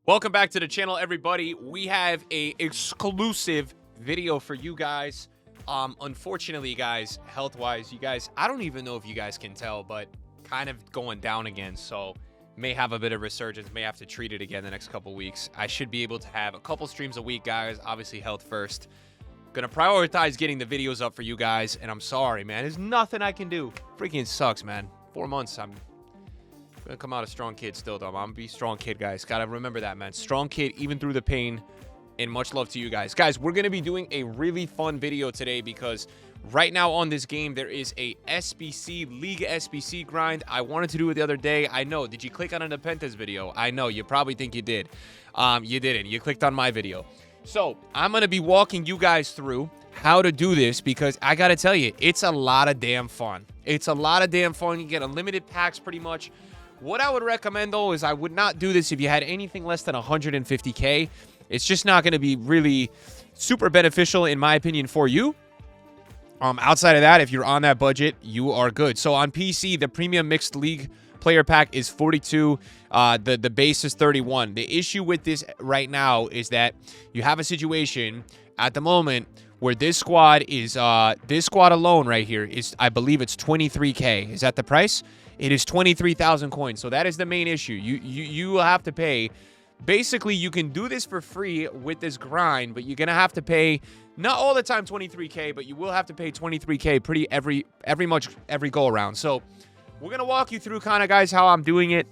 Welcome back to the channel, everybody. We have a exclusive video for you guys. Unfortunately, guys, health-wise, you guys, I don't even know if you guys can tell, but kind of going down again. So may have a bit of resurgence, may have to treat it again the next couple weeks. I should be able to have a couple streams a week, guys. Obviously, health first. Gonna prioritize getting the videos up for you guys, and I'm sorry, man. There's nothing I can do. Freaking sucks, man. 4 months, I'm gonna come out a strong kid still, though. I'm gonna be a strong kid, guys. Gotta remember that, man. Strong kid, even through the pain. And much love to you guys. Guys, we're gonna be doing a really fun video today because right now on this game, there is a SBC, League SBC grind. I wanted to do it the other day. I know. Did you click on a Nepenthes video? I know. You probably think you did. You didn't. You clicked on my video. So I'm gonna be walking you guys through how to do this because I gotta tell you, it's a lot of damn fun. It's a lot of damn fun. You get unlimited packs pretty much. What I would recommend, though, is I would not do this if you had anything less than 150K. It's just not going to be really super beneficial, in my opinion, for you. Outside of that, if you're on that budget, you are good. So on PC, the Premium Mixed League player pack is 42. The base is 31. The issue with this right now is that you have a situation at the moment where this squad alone right here is, I believe it's 23K. Is that the price? It is 23,000 coins. So that is the main issue. You will have to pay. Basically, you can do this for free with this grind, but you're going to have to pay, not all the time 23K, but you will have to pay 23K pretty every go around. So we're going to walk you through kind of, guys, how I'm doing it.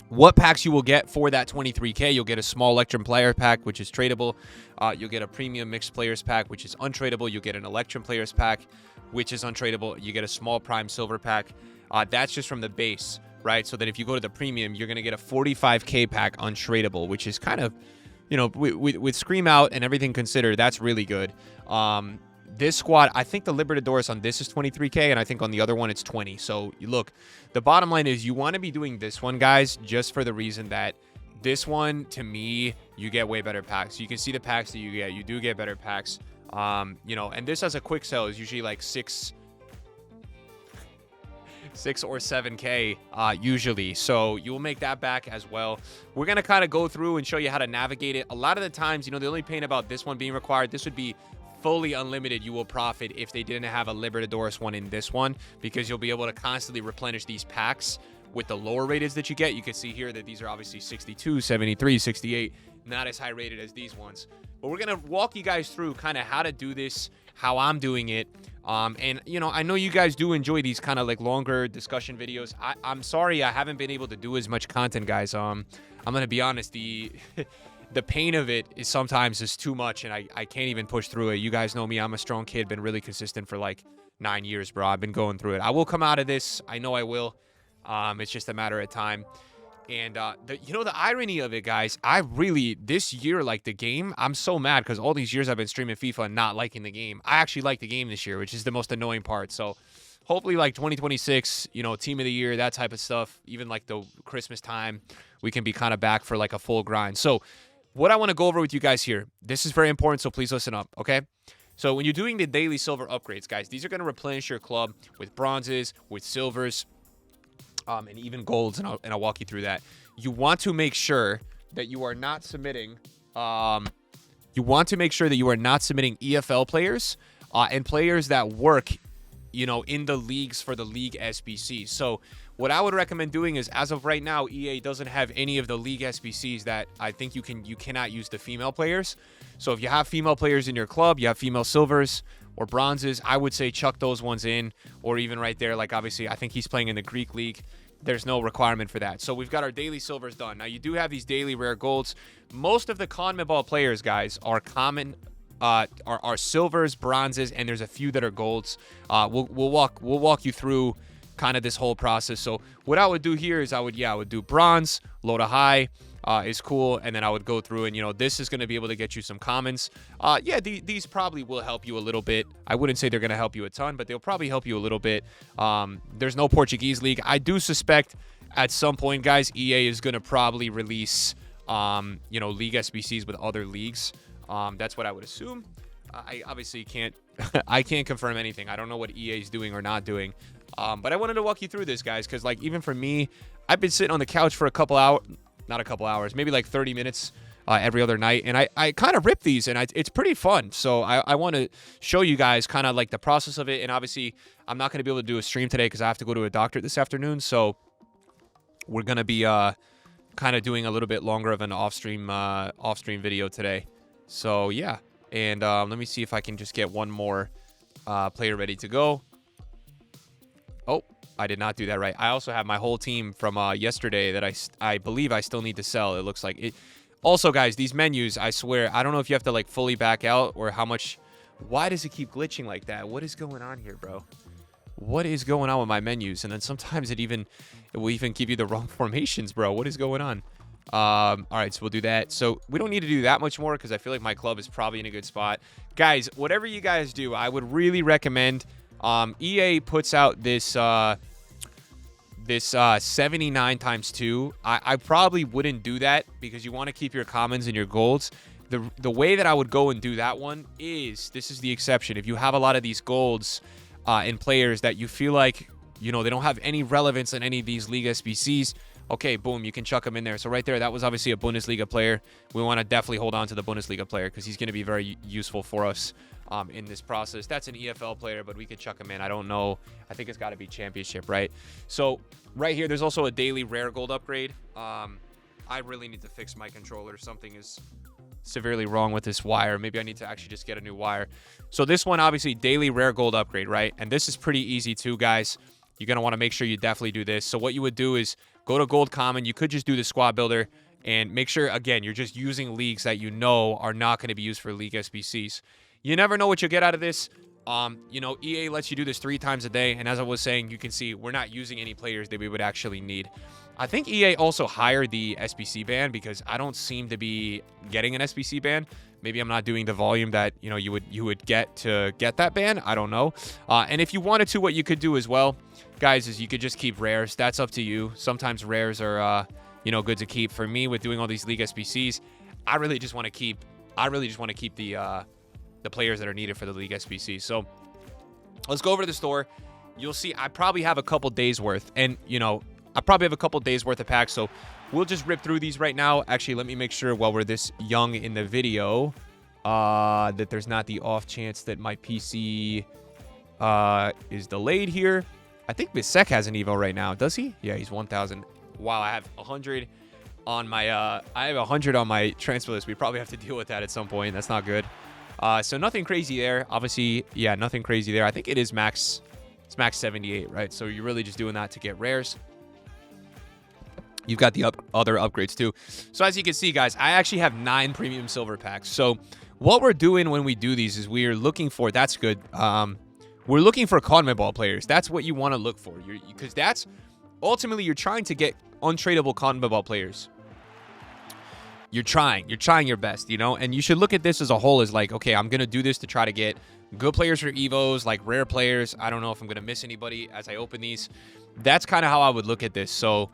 What packs you will get for that 23K. You'll get a small Electrum player pack, which is tradable. You'll get a premium mixed players pack, which is untradable. You'll get an Electrum players pack, which is untradable. You get a small prime silver pack. That's just from the base, right? So that if you go to the premium, you're going to get a 45K pack untradable, which is kind of, you know, with Scream Out and everything considered, that's really good. This squad, I think the Libertadores on this is 23K, and I think on the other one it's 20. So, look, the bottom line is you want to be doing this one, guys, just for the reason that this one, to me, you get way better packs. You can see the packs that you get. You do get better packs. You know, and this as a quick sell is usually like 6 or 7K usually, so you'll make that back as well. We're gonna kind of go through and show you how to navigate it. A lot of the times, you know, the only pain about this one being required, this would be fully unlimited. You will profit if they didn't have a Libertadores one in this one, because you'll be able to constantly replenish these packs with the lower rateds that you get. You can see here that these are obviously 62, 73, 68, not as high rated as these ones. But we're gonna walk you guys through kind of how to do this, how I'm doing it. And, you know, I know you guys do enjoy these kind of like longer discussion videos. I'm sorry I haven't been able to do as much content, guys. I'm going to be honest. The pain of it is sometimes just too much, and I can't even push through it. You guys know me. I'm a strong kid. Been really consistent for like 9 years, bro. I've been going through it. I will come out of this. I know I will. It's just a matter of time. And, you know, the irony of it, guys, this year, like the game, I'm so mad because all these years I've been streaming FIFA and not liking the game. I actually like the game this year, which is the most annoying part. So hopefully like 2026, you know, team of the year, that type of stuff, even like the Christmas time, we can be kind of back for like a full grind. So what I want to go over with you guys here, this is very important, so please listen up, okay? So when you're doing the daily silver upgrades, guys, these are going to replenish your club with bronzes, with silvers, and even golds, and I'll walk you through that. You want to make sure that you are not submitting. You want to make sure that you are not submitting EFL players and players that work, you know, in the leagues for the League SBC. So what I would recommend doing is, as of right now, EA doesn't have any of the League SBCs that I think you cannot use the female players. So if you have female players in your club, you have female silvers or bronzes, I would say chuck those ones in, or even right there, like obviously I think he's playing in the Greek league. There's no requirement for that. So we've got our daily silvers done. Now you do have these daily rare golds. Most of the CONMEBOL players, guys, are common, are silvers, bronzes, and there's a few that are golds. We'll walk you through kind of this whole process. So what I would do here is I would do bronze, low to high. Is cool, and then I would go through, and you know, this is going to be able to get you some commons. Yeah, these probably will help you a little bit. I wouldn't say they're going to help you a ton, but they'll probably help you a little bit. There's no Portuguese league. I do suspect at some point, guys, EA is going to probably release you know, League SBCs with other leagues. That's what I would assume. I obviously can't I can't confirm anything. I don't know what EA is doing or not doing. But I wanted to walk you through this, guys, because like even for me, I've been sitting on the couch for a couple hours. not a couple hours, maybe like 30 minutes every other night. And I kind of rip these, and it's pretty fun. So I want to show you guys kind of like the process of it. And obviously, I'm not going to be able to do a stream today because I have to go to a doctor this afternoon. So we're going to be kind of doing a little bit longer of an off-stream video today. So, yeah. And let me see if I can just get one more player ready to go. Oh, I did not do that right. I also have my whole team from yesterday that I believe I still need to sell. It looks like it. Also, guys, these menus, I swear, I don't know if you have to like fully back out or how much. Why does it keep glitching like that? What is going on here, bro? What is going on with my menus? And then sometimes it will even give you the wrong formations, bro. What is going on? All right, so we'll do that. So we don't need to do that much more because I feel like my club is probably in a good spot. Guys, whatever you guys do, I would really recommend. EA puts out this 79 times 2. I probably wouldn't do that because you want to keep your commons and your golds. The way that I would go and do that one is, this is the exception. If you have a lot of these golds in players that you feel like, you know, they don't have any relevance in any of these League SBCs, okay, boom, you can chuck them in there. So right there, that was obviously a Bundesliga player. We want to definitely hold on to the Bundesliga player because he's going to be very useful for us in this process. That's an EFL player, but we could chuck him in. I don't know. I think it's got to be championship, right? So right here, there's also a daily rare gold upgrade. I really need to fix my controller. Something is severely wrong with this wire. Maybe I need to actually just get a new wire. So this one, obviously, daily rare gold upgrade, right? And this is pretty easy too, guys. You're going to want to make sure you definitely do this. So what you would do is go to gold common. You could just do the squad builder and make sure, again, you're just using leagues that you know are not going to be used for League SBCs. You never know what you'll get out of this. You know, EA lets you do this 3 times a day. And as I was saying, you can see we're not using any players that we would actually need. I think EA also hired the SBC ban because I don't seem to be getting an SBC ban. Maybe I'm not doing the volume that, you know, you would get to get that ban. I don't know. And if you wanted to, what you could do as well, guys, is you could just keep rares. That's up to you. Sometimes rares are, you know, good to keep. For me, with doing all these League SBCs, I really just want to keep the players that are needed for the League SBC. So let's go over to the store. You'll see I probably have a couple days worth, and you know, I probably have a couple days worth of packs. So we'll just rip through these right now. Actually, let me make sure while we're this young in the video that there's not the off chance that my PC is delayed here. I think Bisek has an Evo right now. Does he? Yeah, he's 1,000. Wow, I have 100 on my transfer list. We probably have to deal with that at some point. That's not good. So nothing crazy there. Obviously, yeah, nothing crazy there. I think it is max. It's max 78, right? So you're really just doing that to get rares. You've got the other upgrades too. So as you can see, guys, I actually have 9 premium silver packs. So what we're doing when we do these is we're looking for, that's good. We're looking for CONMEBOL players. That's what you want to look for. Because that's ultimately you're trying to get untradeable CONMEBOL players. You're trying your best, you know, and you should look at this as a whole as like, okay, I'm going to do this to try to get good players for Evos, like rare players. I don't know if I'm going to miss anybody as I open these. That's kind of how I would look at this. So,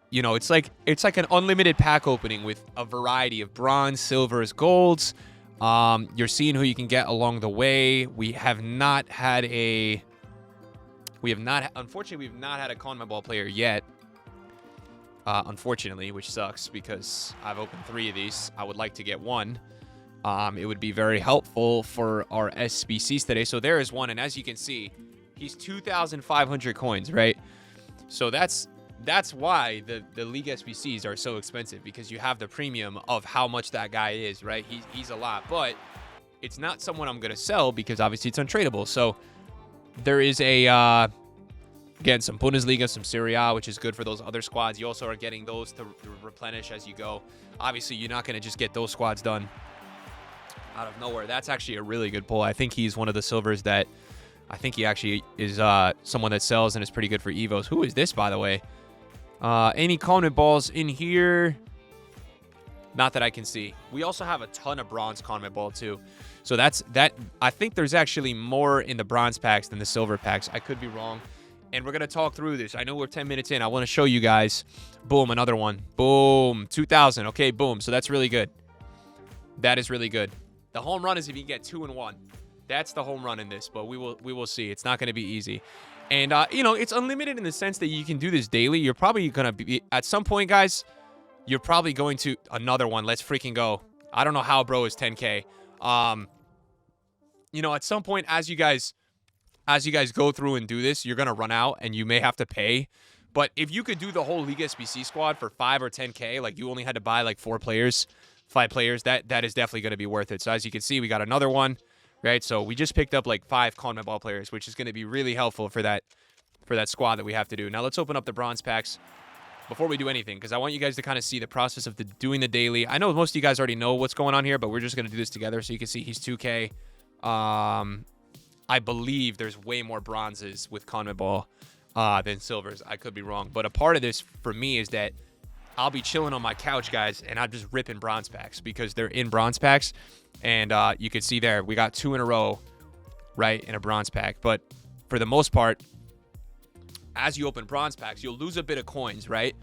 you know, it's like an unlimited pack opening with a variety of bronze, silvers, golds. You're seeing who you can get along the way. Unfortunately, we've not had a CONMEBOL player yet. Unfortunately, which sucks because I've opened 3 of these. I would like to get one. It would be very helpful for our SBCs today. So there is one, and as you can see, he's 2,500 coins, right? So that's why the League SBCs are so expensive, because you have the premium of how much that guy is, right? He's a lot, but it's not someone I'm going to sell because obviously it's untradeable. So there is a... Again, some Bundesliga, some Serie A, which is good for those other squads. You also are getting those to replenish as you go. Obviously, you're not going to just get those squads done out of nowhere. That's actually a really good pull. I think he's one of the silvers that I think he actually is someone that sells and is pretty good for Evos. Who is this, by the way? Any CONMEBOLs in here? Not that I can see. We also have a ton of bronze CONMEBOL too. So that. I think there's actually more in the bronze packs than the silver packs. I could be wrong. And we're going to talk through this. I know we're 10 minutes in. I want to show you guys. Boom, another one. Boom, 2,000. Okay, boom. So that's really good. That is really good. The home run is if you get 2 and 1. That's the home run in this, but we will see. It's not going to be easy. And, you know, it's unlimited in the sense that you can do this daily. You're probably going to be, at some point, guys, you're probably going to another one. Let's freaking go. I don't know how bro is 10K. You know, at some point as you guys go through and do this, you're going to run out and you may have to pay. But if you could do the whole League SBC squad for 5 or 10K, like you only had to buy like 5 players, that is definitely going to be worth it. So as you can see, we got another one, right? So we just picked up like 5 CONMEBOL players, which is going to be really helpful for that squad that we have to do. Now let's open up the bronze packs before we do anything, because I want you guys to kind of see the process of doing the daily. I know most of you guys already know what's going on here, but we're just going to do this together. So you can see he's 2K. I believe there's way more bronzes with CONMEBOL than silvers. I could be wrong. But a part of this for me is that I'll be chilling on my couch, guys, and I'm just ripping bronze packs because they're in bronze packs. And you can see there, we got 2 in a row, right, in a bronze pack. But for the most part, as you open bronze packs, you'll lose a bit of coins, right?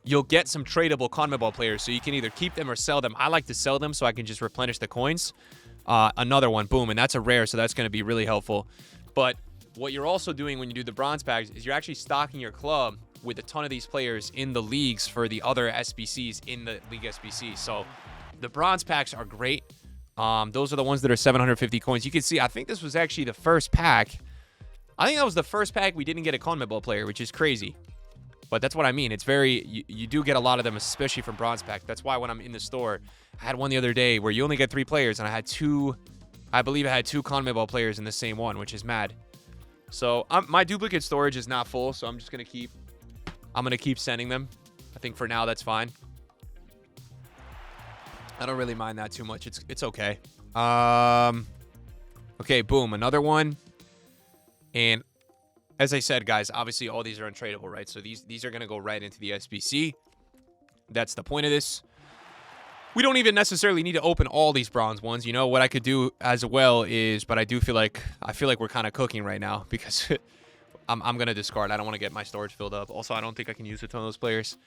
You'll get some tradable CONMEBOL players, so you can either keep them or sell them. I like to sell them so I can just replenish the coins. Another one, boom, and that's a rare, so that's going to be really helpful. But what you're also doing when you do the bronze packs is you're actually stocking your club with a ton of these players in the leagues for the other SBCs in the League SBC. So the bronze packs are great. Those are the ones that are 750 coins. You can see, I think this was actually the first pack. I think that was the first pack we didn't get a CONMEBOL player, which is crazy. But that's what I mean. It's very, you do get a lot of them, especially from bronze pack. That's why when I'm in the store, I had one the other day where you only get 3 players, and I had 2, I believe I had 2 CONMEBOL players in the same one, which is mad. So my duplicate storage is not full, so I'm just going to keep sending them. I think for now that's fine. I don't really mind that too much. It's okay. Okay, boom, another one. And as I said, guys, obviously all these are untradeable, right? So these are going to go right into the SBC. That's the point of this. We don't even necessarily need to open all these bronze ones. You know, what I could do as well is, but I feel like we're kind of cooking right now because I'm going to discard. I don't want to get my storage filled up. Also, I don't think I can use a ton of those players.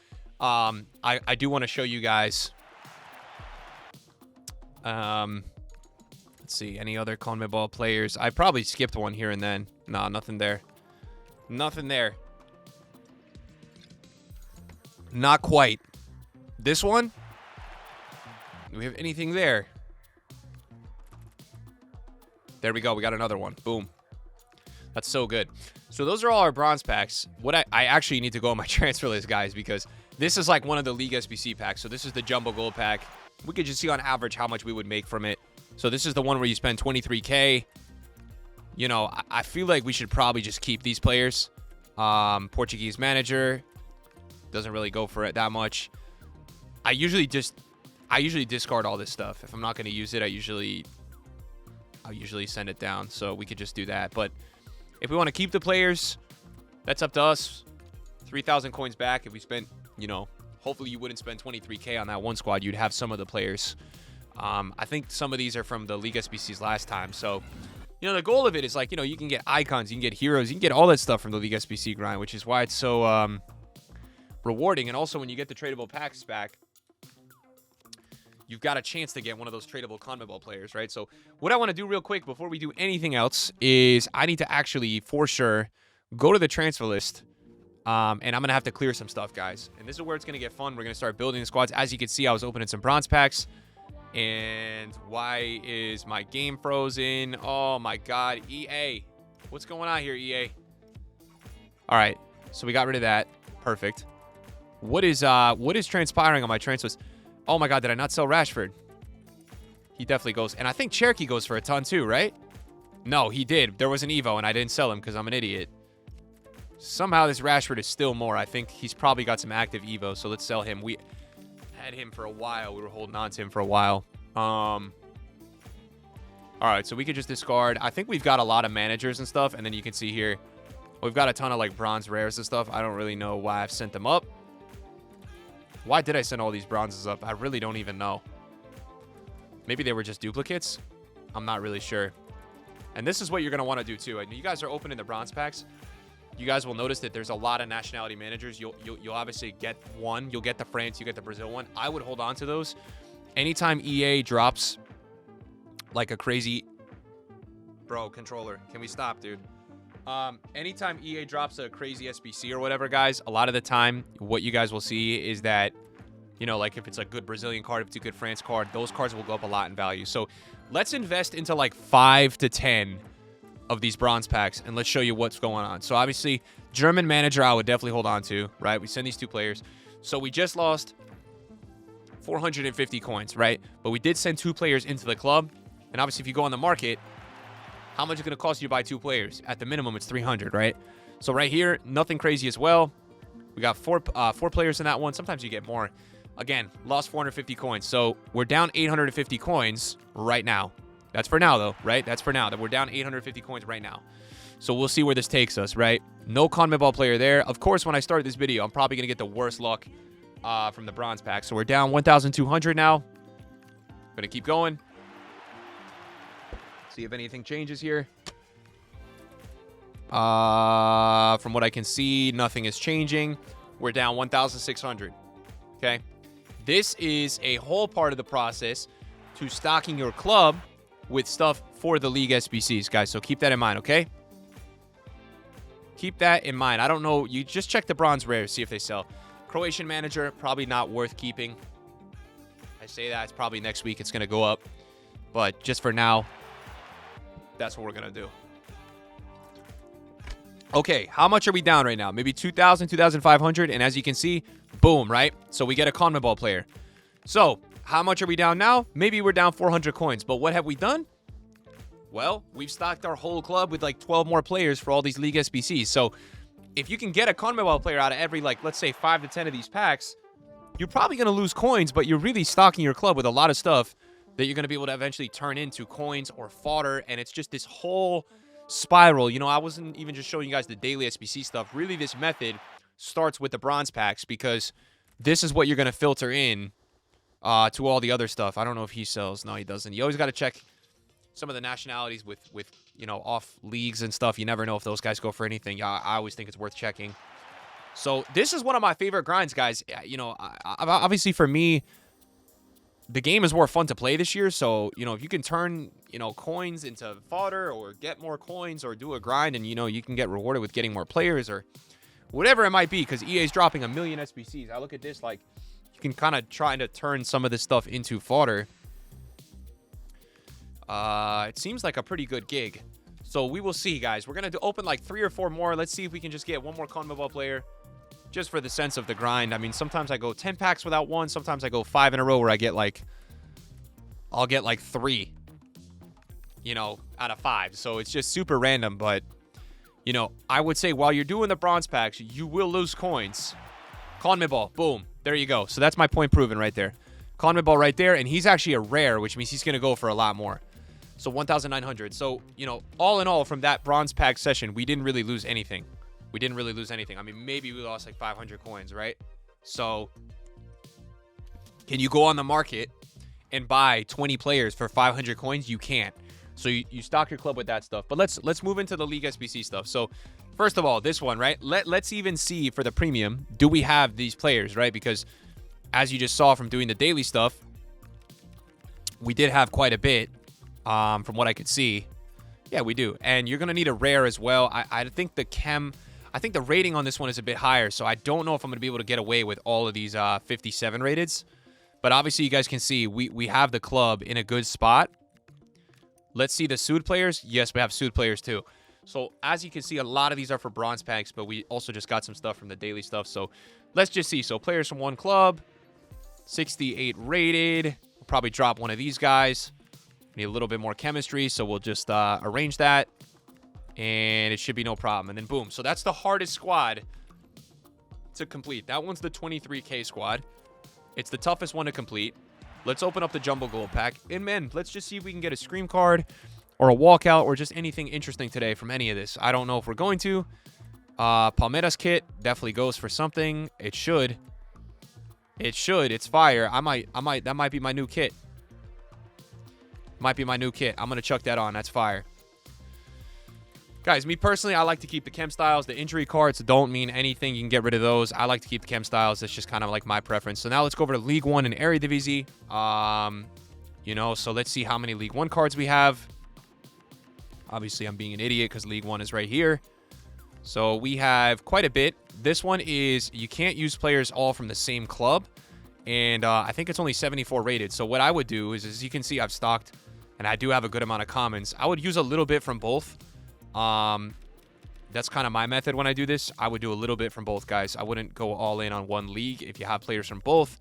I do want to show you guys. Let's see, any other CONMEBOL players? I probably skipped one here and then. Nah, nothing there. Nothing there. Not quite. This one? Do we have anything there? There we go. We got another one. Boom. That's so good. So those are all our bronze packs. What I actually need to go on my transfer list, guys, because this is like one of the League SBC packs. So this is the Jumbo Gold pack. We could just see on average how much we would make from it. So this is the one where you spend 23K. You know, I feel like we should probably just keep these players. Portuguese manager doesn't really go for it that much. I usually discard all this stuff. If I'm not going to use it, I'll usually send it down. So we could just do that. But if we want to keep the players, that's up to us. 3,000 coins back. If we spent, you know, hopefully you wouldn't spend 23K on that one squad. You'd have some of the players. I think some of these are from the League SBCs last time. So, you know, the goal of it is like, you know, you can get icons, you can get heroes, you can get all that stuff from the League SBC grind, which is why it's so rewarding. And also when you get the tradable packs back, you've got a chance to get one of those tradable CONMEBOL players, right? So what I want to do real quick before we do anything else is I need to actually, for sure, go to the transfer list. And I'm going to have to clear some stuff, guys. And this is where it's going to get fun. We're going to start building the squads. As you can see, I was opening some bronze packs. And why is my game frozen? Oh, my God. EA. What's going on here, EA? All right. So we got rid of that. Perfect. What is transpiring on my transfer list? Oh, my God. Did I not sell Rashford? He definitely goes. And I think Cherokee goes for a ton, too, right? No, he did. There was an Evo, and I didn't sell him because I'm an idiot. Somehow this Rashford is still more. I think he's probably got some active Evo, so let's sell him. We had him for a while. We were holding on to him for a while. All right, so we could just discard. I think we've got a lot of managers and stuff, and then you can see here, we've got a ton of like bronze rares and stuff. I don't really know why I've sent them up. Why did I send all these bronzes up? I really don't even know. Maybe they were just duplicates. I'm not really sure. And this is what you're going to want to do too. And you guys are opening the bronze packs. You guys will notice that there's a lot of nationality managers. You'll obviously get one. You'll get the France. You get the Brazil one. I would hold on to those. Anytime EA drops like a crazy... Bro, controller. Can we stop, dude? Anytime EA drops a crazy SBC or whatever, guys, a lot of the time, what you guys will see is that You know, like if it's a good Brazilian card, if it's a good France card, those cards will go up a lot in value. So let's invest into like 5 to 10 of these bronze packs, and let's show you what's going on. So obviously, German manager I would definitely hold on to, right? We send these 2 players. So we just lost 450 coins, right? But we did send 2 players into the club. And obviously, if you go on the market, how much is it going to cost you to buy 2 players? At the minimum, it's 300, right? So right here, nothing crazy as well. We got 4 players in that one. Sometimes you get more. Again, lost 450 coins. So we're down 850 coins right now. That's for now, though, right? That's for now. That we're down 850 coins right now. So we'll see where this takes us, right? No CONMEBOL player there. Of course, when I start this video, I'm probably going to get the worst luck from the bronze pack. So we're down 1,200 now. Going to keep going. See if anything changes here. From what I can see, nothing is changing. We're down 1,600. Okay. This is a whole part of the process to stocking your club with stuff for the league SBCs, guys. So keep that in mind, okay? Keep that in mind. I don't know. You just check the bronze rares, see if they sell. Croatian manager, probably not worth keeping. I say that. It's probably next week it's going to go up. But just for now, that's what we're going to do. Okay, how much are we down right now? Maybe 2,000, 2,500. And as you can see, boom, right? So we get a CONMEBOL player. So how much are we down now? Maybe we're down 400 coins. But what have we done? Well, we've stocked our whole club with like 12 more players for all these league SBCs. So if you can get a CONMEBOL player out of every, like, let's say 5 to 10 of these packs, you're probably going to lose coins, but you're really stocking your club with a lot of stuff that you're going to be able to eventually turn into coins or fodder. And it's just this whole spiral. You know, I wasn't even just showing you guys the daily SBC stuff. Really, this method starts with the bronze packs because this is what you're going to filter in to all the other stuff. I don't know if he sells. No, he doesn't. You always got to check some of the nationalities with you know, off leagues and stuff. You never know if those guys go for anything. I always think it's worth checking. So this is one of my favorite grinds, guys. You know, obviously for me, the game is more fun to play this year. So, you know, if you can turn, you know, coins into fodder or get more coins or do a grind and, you know, you can get rewarded with getting more players or whatever it might be, because EA is dropping 1 million SBCs. I look at this like you can kind of try to turn some of this stuff into fodder. It seems like a pretty good gig. So we will see, guys. We're going to open like 3 or 4 more. Let's see if we can just get one more CONMEBOL player just for the sense of the grind. I mean, sometimes I go 10 packs without one. Sometimes I go 5 in a row where I get like, I'll get like 3, you know, out of 5. So it's just super random. But, you know, I would say while you're doing the bronze packs, you will lose coins. CONMEBOL, boom. There you go. So that's my point proven right there. CONMEBOL right there. And he's actually a rare, which means he's going to go for a lot more. So 1,900. So, you know, all in all, from that bronze pack session, we didn't really lose anything. We didn't really lose anything. I mean, maybe we lost like 500 coins, right? So can you go on the market and buy 20 players for 500 coins? You can't. So you stock your club with that stuff. But let's move into the League SBC stuff. So first of all, this one, right? Let's even see for the premium, do we have these players, right? Because as you just saw from doing the daily stuff, we did have quite a bit. From what I could see. Yeah, we do. And you're going to need a rare as well. I think the rating on this one is a bit higher, so I don't know if I'm going to be able to get away with all of these 57 rateds. But obviously, you guys can see we have the club in a good spot. Let's see the Sud players. Yes, we have Sud players too. So as you can see, a lot of these are for bronze packs, but we also just got some stuff from the daily stuff. So let's just see. So players from one club, 68 rated. We'll probably drop one of these guys. Need a little bit more chemistry, so we'll just arrange that, and it should be no problem. And then boom. So that's the hardest squad to complete. That one's the 23K squad. It's the toughest one to complete. Let's open up the Jumbo Gold pack. And man, let's just see if we can get a Scream card or a walkout or just anything interesting today from any of this. I don't know if we're going to. Palmeiras kit definitely goes for something. It should. It should. It's fire. That might be my new kit. Might be my new kit. I'm going to chuck that on. That's fire. Guys, me personally, I like to keep the chem styles. The injury cards don't mean anything. You can get rid of those. I like to keep the chem styles. That's just kind of like my preference. So now let's go over to League 1 and Eredivisie. You know, so let's see how many League 1 cards we have. Obviously, I'm being an idiot because League 1 is right here. So we have quite a bit. This one is you can't use players all from the same club. and I think it's only 74 rated. So what I would do is, as you can see, I've stocked, and I do have a good amount of commons. I would use a little bit from both. That's kind of my method when I do this. I would do a little bit from both, guys. I wouldn't go all in on one league. If you have players from both,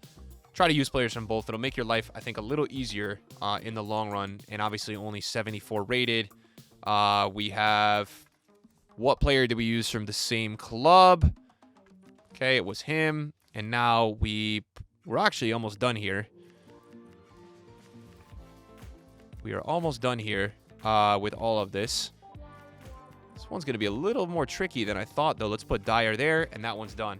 try to use players from both. It'll make your life, I think, a little easier in the long run. And obviously only 74 rated. We have, what player did we use from the same club? Okay, it was him. And now we're actually almost done here. We are almost done here with all of this. This one's going to be a little more tricky than I thought, though. Let's put Dyer there, and that one's done.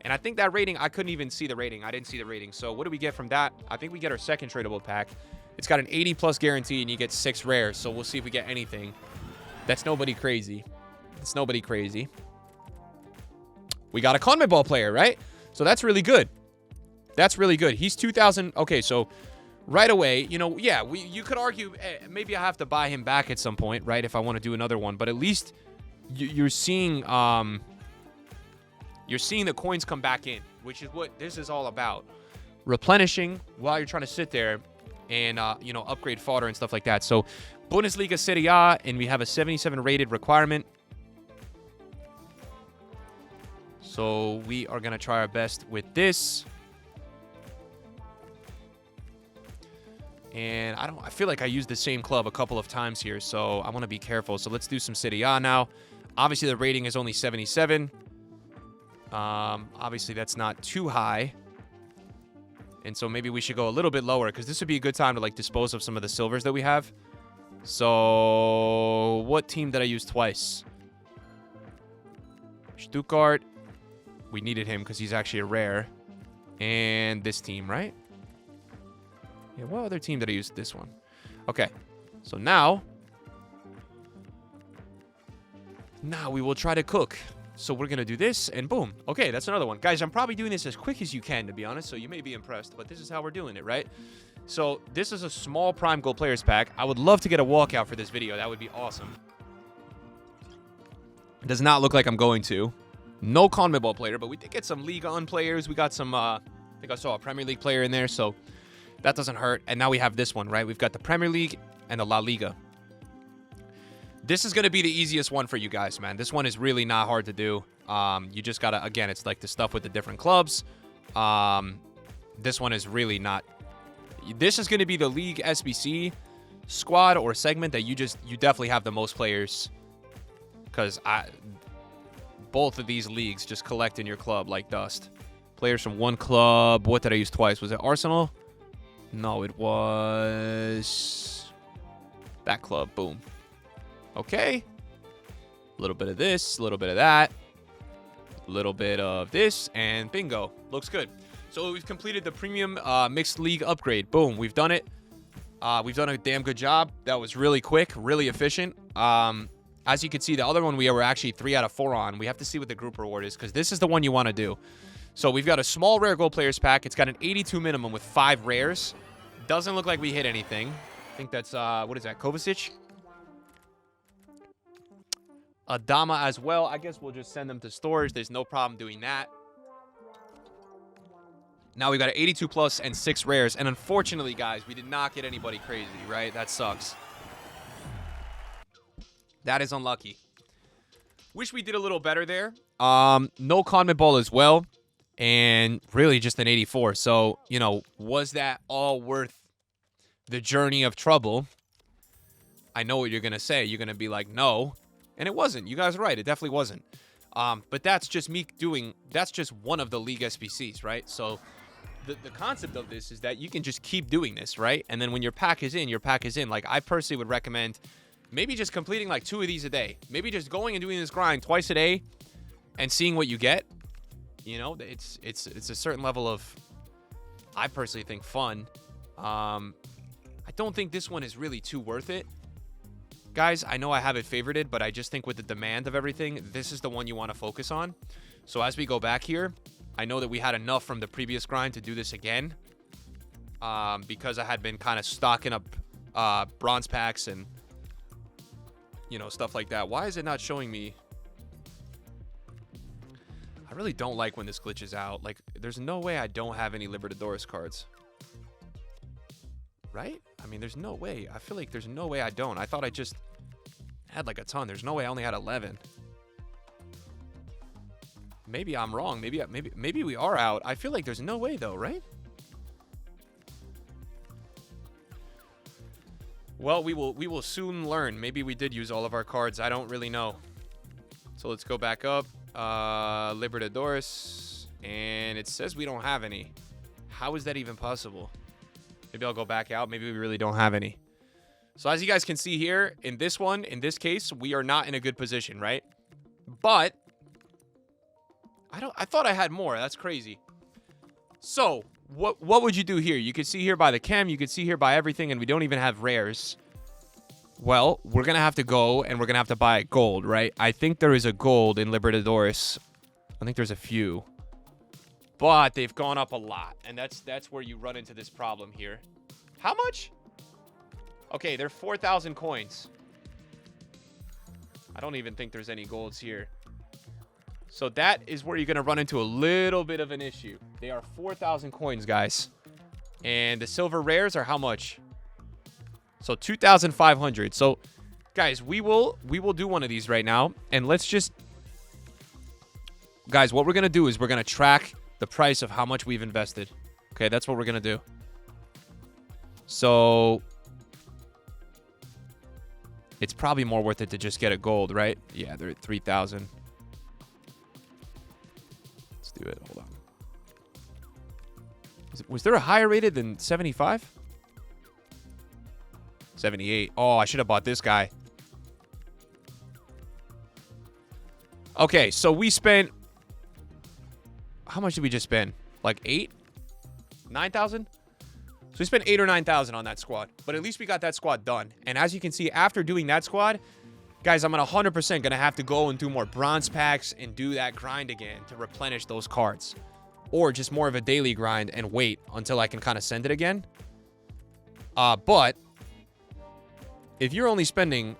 And I think that rating, I couldn't even see the rating. I didn't see the rating. So what do we get from that? I think we get our second tradable pack. It's got an 80+ guarantee, and you get 6 rares. So we'll see if we get anything. That's nobody crazy. It's nobody crazy. We got a CONMEBOL player, right? So that's really good. That's really good. He's 2,000. Okay, so right away, you know, yeah, you could argue maybe I have to buy him back at some point, right, if I want to do another one. But at least you're seeing the coins come back in, which is what this is all about. Replenishing while you're trying to sit there and, you know, upgrade fodder and stuff like that. So Bundesliga Serie A, and we have a 77 rated requirement. So we are going to try our best with this. And I feel like I used the same club a couple of times here, so I want to be careful. So let's do some Serie A now. Obviously, the rating is only 77. Obviously, that's not too high. And so maybe we should go a little bit lower, because this would be a good time to, like, dispose of some of the silvers that we have. So what team did I use twice? Stuttgart. We needed him because he's actually a rare. And this team, right? Yeah, what other team did I use? This one. Okay. So now we will try to cook. So we're going to do this, and boom. Okay, that's another one. Guys, I'm probably doing this as quick as you can, to be honest, so you may be impressed, but this is how we're doing it, right? So this is a small Prime Gold Players pack. I would love to get a walkout for this video. That would be awesome. It does not look like I'm going to. No CONMEBOL player, but we did get some Liga On players. We got some, I think I saw a Premier League player in there, so that doesn't hurt. And now we have this one, right? We've got the Premier League and the La Liga. This is going to be the easiest one for you guys, man. This one is really not hard to do. You just got to, again, it's like the stuff with the different clubs. This one is really not. This is going to be the League SBC squad or segment that you definitely have the most players. Because both of these leagues just collect in your club like dust. Players from one club. What did I use twice? Was it Arsenal? No, it was that club. Boom. Okay. A little bit of this, a little bit of that, a little bit of this, and bingo. Looks good. So we've completed the premium mixed league upgrade. Boom. We've done it. We've done a damn good job. That was really quick, really efficient. As you can see, the other one we were actually 3 out of 4 on. We have to see what the group reward is, because this is the one you want to do. So we've got a small rare gold players pack. It's got an 82 minimum with 5 rares. Doesn't look like we hit anything. I think that's, what is that, Kovacic? Adama as well. I guess we'll just send them to storage. There's no problem doing that. Now we got an 82 plus and 6 rares. And unfortunately, guys, we did not get anybody crazy, right? That sucks. That is unlucky. Wish we did a little better there. No CONMEBOL as well. And really just an 84. So, you know, was that all worth the journey of trouble? I know what you're going to say. You're going to be like, no. And it wasn't. You guys are right. It definitely wasn't. But that's just me doing, that's just one of the League SBCs, right? So the concept of this is that you can just keep doing this, right? And then when your pack is in, your pack is in. Like, I personally would recommend maybe just completing like 2 of these a day. Maybe just going and doing this grind twice a day and seeing what you get. You know, it's a certain level of, I personally think, fun. I don't think this one is really too worth it. Guys, I know I have it favorited, but I just think with the demand of everything, this is the one you want to focus on. So as we go back here, I know that we had enough from the previous grind to do this again. Because I had been kind of stocking up bronze packs and, you know, stuff like that. Why is it not showing me? I I really don't like when this glitches out. Like, there's no way I don't have any Libertadores cards. Right? I mean, there's no way. I feel like there's no way I don't. I thought I just had like a ton. There's no way I only had 11. Maybe I'm wrong. Maybe we are out. I feel like there's no way though, right? Well, we will soon learn. Maybe we did use all of our cards. I don't really know. So let's go back up. Libertadores. And it says we don't have any. How is that even possible? Maybe I'll go back out. Maybe we really don't have any. So as you guys can see here, in this one, in this case, we are not in a good position, right? But I thought I had more. That's crazy. So what would you do here? You could see here by the chem, you could see here by everything, and we don't even have rares. Well, we're gonna have to go and we're gonna have to buy gold, right? I think there is a gold in Libertadores. I think there's a few. But they've gone up a lot, and that's where you run into this problem here. How much? Okay, they're 4,000 coins. I don't even think there's any golds here. So that is where you're going to run into a little bit of an issue. They are 4,000 coins, guys. And the silver rares are how much? So 2,500. So, guys, we will do one of these right now. And let's just... Guys, what we're going to do is we're going to track the price of how much we've invested. Okay, that's what we're going to do. So... It's probably more worth it to just get a gold, right? Yeah, they're at 3,000. Let's do it. Hold on. Was there a higher rated than 75? 78. Oh, I should have bought this guy. Okay, so we spent... How much did we just spend? Like 8? 9,000? So we spent 8 or 9,000 on that squad. But at least we got that squad done. And as you can see, after doing that squad, guys, I'm 100% going to have to go and do more bronze packs and do that grind again to replenish those cards. Or just more of a daily grind and wait until I can kind of send it again. But if you're only spending...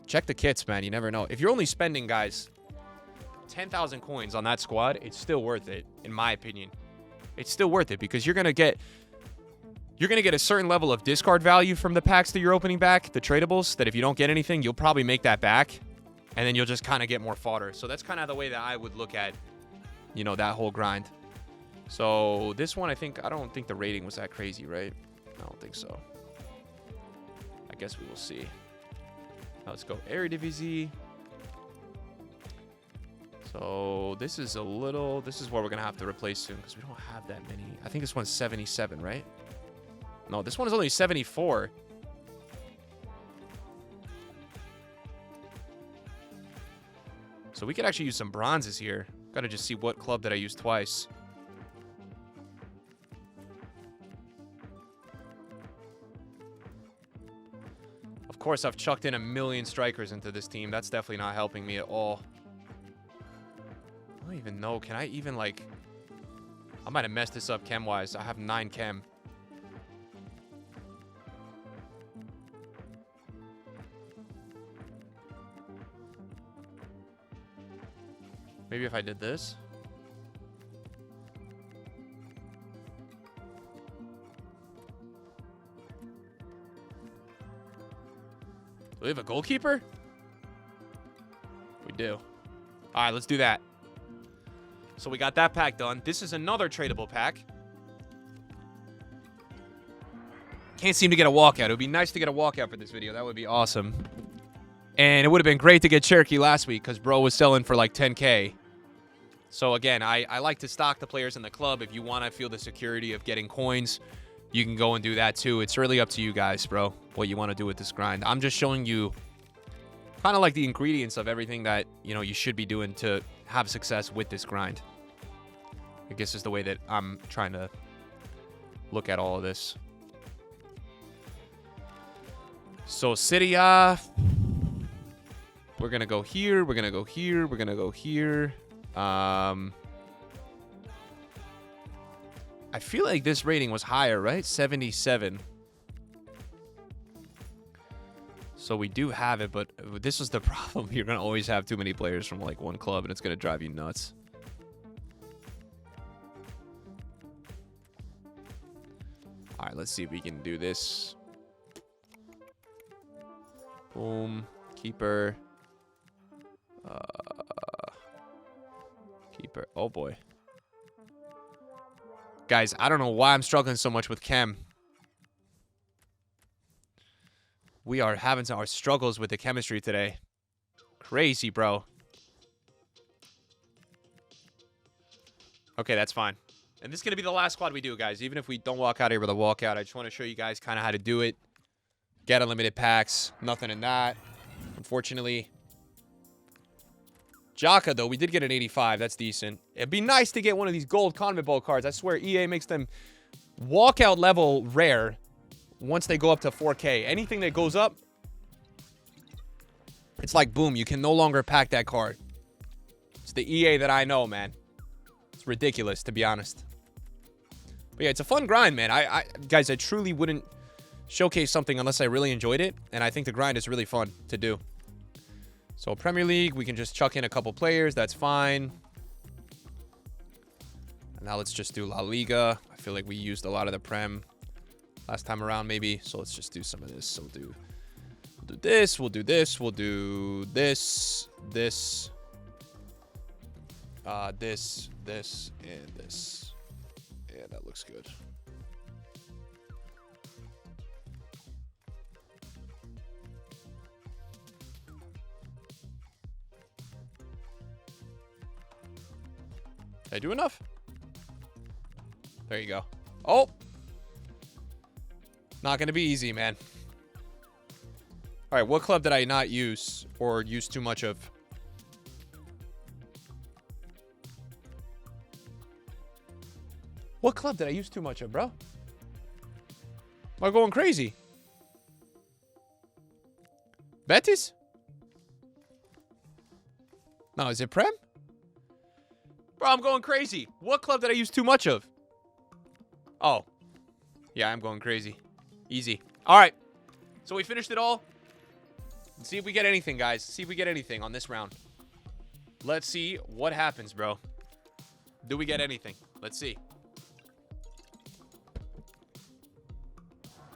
Check the kits, man. You never know. If you're only spending, guys, 10,000 coins on that squad, it's still worth it, in my opinion. It's still worth it because you're gonna get a certain level of discard value from the packs that you're opening back, the tradables, that if you don't get anything, you'll probably make that back, and then you'll just kind of get more fodder. So that's kind of the way that I would look at, you know, that whole grind. So this one, I don't think the rating was that crazy, right? I don't think so. I guess we will see. Now let's go Eredivisie. So this is what we're going to have to replace soon because we don't have that many. I think this one's 77, right? No, this one is only 74. So we could actually use some bronzes here. Got to just see what club that I used twice. Of course, I've chucked in 1 million strikers into this team. That's definitely not helping me at all. I don't even know. Can I even, like... I might have messed this up chem-wise. I have 9 chem. Maybe if I did this. Do we have a goalkeeper? We do. All right, let's do that. So we got that pack done. This is another tradable pack. Can't seem to get a walkout. It would be nice to get a walkout for this video. That would be awesome. And it would have been great to get Cherokee last week because bro was selling for like 10K. So again, I like to stock the players in the club. If you want to feel the security of getting coins, you can go and do that too. It's really up to you guys, bro, what you want to do with this grind. I'm just showing you kind of like the ingredients of everything that, you know, you should be doing to have success with this grind. I guess is the way that I'm trying to look at all of this. So City, we're going to go here. We're going to go here. We're going to go here. I feel like this rating was higher, right? 77. So we do have it, but this is the problem. You're going to always have too many players from like one club, and it's going to drive you nuts. All right, let's see if we can do this. Boom. Keeper. Keeper. Oh, boy. Guys, I don't know why I'm struggling so much with chem. We are having our struggles with the chemistry today. Crazy, bro. Okay, that's fine. And this is going to be the last squad we do, guys. Even if we don't walk out here with a walkout, I just want to show you guys kind of how to do it. Get unlimited packs. Nothing in that, unfortunately. Jaka, though, we did get an 85. That's decent. It'd be nice to get one of these gold CONMEBOL cards. I swear, EA makes them walkout level rare once they go up to 4K. Anything that goes up, it's like, boom, you can no longer pack that card. It's the EA that I know, man. It's ridiculous, to be honest. But yeah, it's a fun grind, man. Guys, I truly wouldn't showcase something unless I really enjoyed it. And I think the grind is really fun to do. So Premier League, we can just chuck in a couple players. That's fine. And now let's just do La Liga. I feel like we used a lot of the Prem last time around, maybe. So let's just do some of this. So we'll do this. We'll do this. We'll do this. This. This, and this. Yeah, that looks good. Did I do enough? There you go. Oh! Not going to be easy, man. All right, what club did I not use or use too much of? What club did I use too much of, bro? Am I going crazy? Betis? No, is it Prem? Bro, I'm going crazy. What club did I use too much of? Oh. Yeah, I'm going crazy. Easy. All right. So we finished it all. Let's see if we get anything, guys. See if we get anything on this round. Let's see what happens, bro. Do we get anything? Let's see.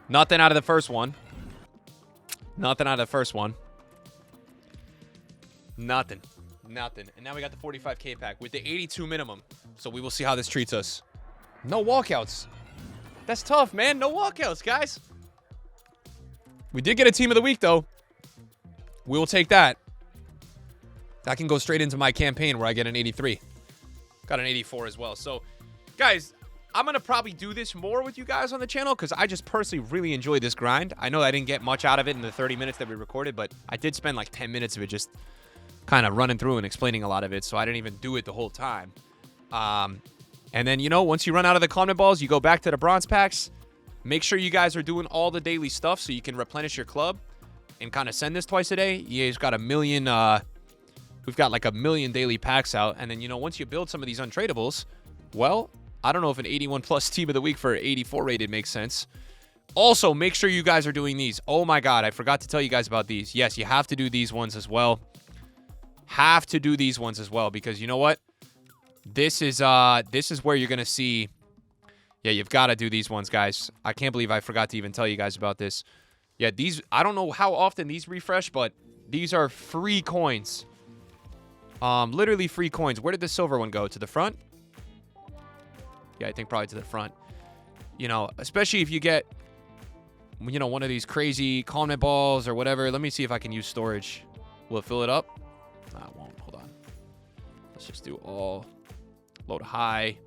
Nothing out of the first one. Nothing out of the first one. Nothing. Nothing. And now we got the 45K pack with the 82 minimum. So we will see how this treats us. No walkouts. That's tough, man. No walkouts, guys. We did get a team of the week, though. We will take that. That can go straight into my campaign where I get an 83. Got an 84 as well. So, guys, I'm going to probably do this more with you guys on the channel because I just personally really enjoy this grind. I know I didn't get much out of it in the 30 minutes that we recorded, but I did spend like 10 minutes of it just kind of running through and explaining a lot of it, so I didn't even do it the whole time. And then, you know, once you run out of the CONMEBOLs, you go back to the bronze packs. Make sure you guys are doing all the daily stuff so you can replenish your club and kind of send this twice a day. EA's got a million, we've got like a million daily packs out. And then, you know, once you build some of these untradables, well, I don't know if an 81 plus team of the week for 84 rated makes sense. Also, make sure you guys are doing these. Oh my God, I forgot to tell you guys about these. Yes, you have to do these ones as well. Have to do these ones as well because you know what? This is where you're gonna see. Yeah, you've got to do these ones, guys. I can't believe I forgot to even tell you guys about this. Yeah, these, I don't know how often these refresh, but these are free coins. Literally free coins. Where did the silver one go? To the front? Yeah, I think probably to the front. You know, especially if you get, you know, one of these crazy CONMEBOLs or whatever. Let me see if I can use storage. Will it fill it up? Nah, it won't. Hold on. Let's just do all. Load high.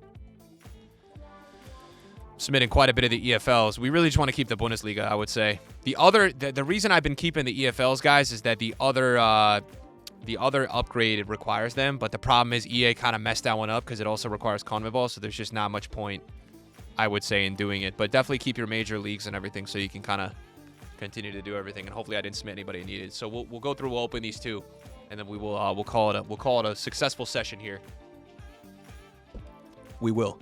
Submitting quite a bit of the EFLs. We really just want to keep the Bundesliga, I would say. The reason I've been keeping the EFLs, guys, is that the other upgrade, it requires them. But the problem is EA kind of messed that one up because it also requires CONMEBOL. So there's just not much point, I would say, in doing it. But definitely keep your major leagues and everything so you can kind of continue to do everything. And hopefully I didn't submit anybody needed. So we'll go through, we'll open these two, and then we'll call it a successful session here. We will.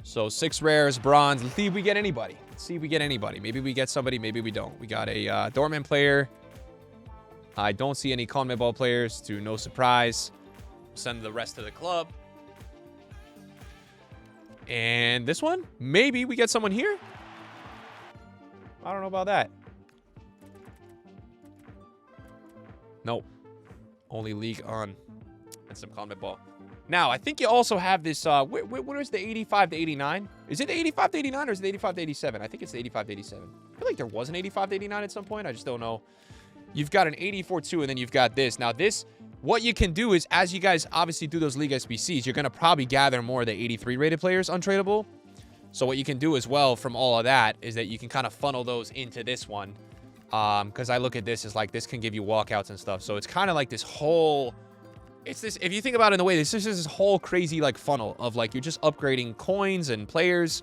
So 6 rares, bronze. Let's see if we get anybody. Maybe we get somebody, maybe we don't. We got a Dortmund player. I don't see any CONMEBOL players, to no surprise. Send the rest to the club. And this one, maybe we get someone here. I don't know about that. Nope. Only League On and some CONMEBOL. Now, I think you also have this, where is the 85 to 89? Is it the 85 to 89 or is it the 85 to 87? I think it's the 85 to 87. I feel like there was an 85 to 89 at some point. I just don't know. You've got an 84-2, and then you've got this. Now, this, what you can do is, as you guys obviously do those League SBCs, you're going to probably gather more of the 83 rated players untradeable. So what you can do as well from all of that is that you can kind of funnel those into this one. Because I look at this as like, this can give you walkouts and stuff. So it's kind of like this whole... It's this, if you think about it in a way, this is this whole crazy like funnel of like, you're just upgrading coins and players.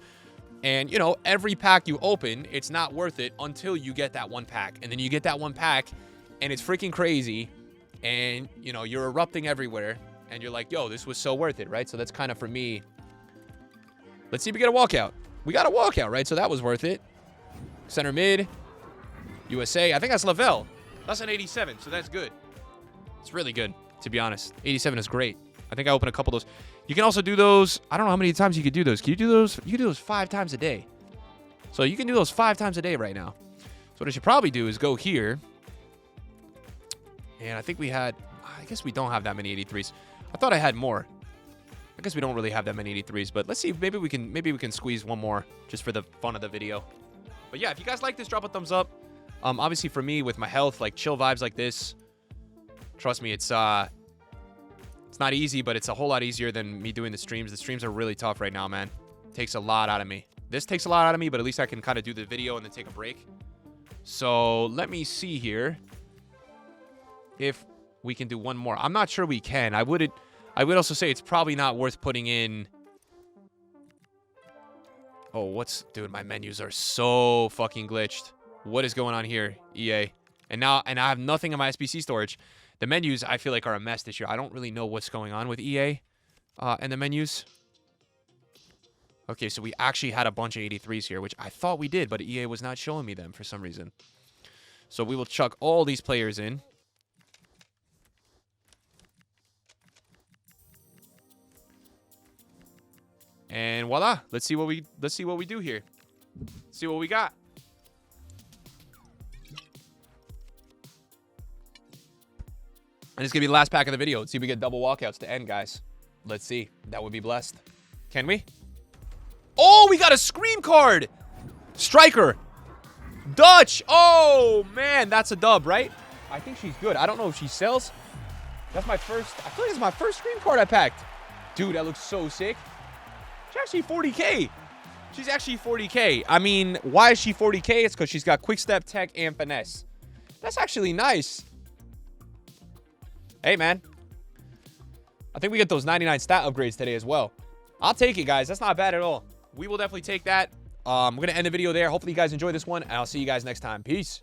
And, you know, every pack you open, it's not worth it until you get that one pack. And then you get that one pack, and it's freaking crazy. And, you know, you're erupting everywhere. And you're like, yo, this was so worth it, right? So that's kind of for me. Let's see if we get a walkout. We got a walkout, right? So that was worth it. Center mid. USA. I think that's Lavelle. That's an 87, so that's good. It's really good, to be honest. 87 is great. I think I opened a couple of those. You can also do those. I don't know how many times you could do those. Can you do those? You can do those 5 times a day. So you can do those 5 times a day right now. So what I should probably do is go here. And I think we had... I guess we don't have that many 83s. I thought I had more. I guess we don't really have that many 83s. But let's see. Maybe we can squeeze one more just for the fun of the video. But yeah, if you guys like this, drop a thumbs up. Obviously for me, with my health, like chill vibes like this, trust me, it's not easy, but it's a whole lot easier than me doing the streams. The streams are really tough right now, man. Takes a lot out of me. This takes a lot out of me, but at least I can kind of do the video and then take a break. So let me see here if we can do one more. I'm not sure we can. I would also say it's probably not worth putting in. Oh, dude, my menus are so fucking glitched. What is going on here, EA? And I have nothing in my SBC storage. The menus, I feel like, are a mess this year. I don't really know what's going on with EA and the menus. Okay, so we actually had a bunch of 83s here, which I thought we did, but EA was not showing me them for some reason. So we will chuck all these players in. And voila, let's see what we do here. Let's see what we got. And it's going to be the last pack of the video. Let's see if we get double walkouts to end, guys. Let's see. That would be blessed. Can we? Oh, we got a scream card. Striker. Dutch. Oh, man. That's a dub, right? I think she's good. I don't know if she sells. That's my first. I feel like it's my first scream card I packed. Dude, that looks so sick. She's actually 40K. She's actually 40K. I mean, why is she 40K? It's because she's got quick step, tech, and finesse. That's actually nice. Hey, man. I think we get those 99 stat upgrades today as well. I'll take it, guys. That's not bad at all. We will definitely take that. We're going to end the video there. Hopefully, you guys enjoyed this one, and I'll see you guys next time. Peace.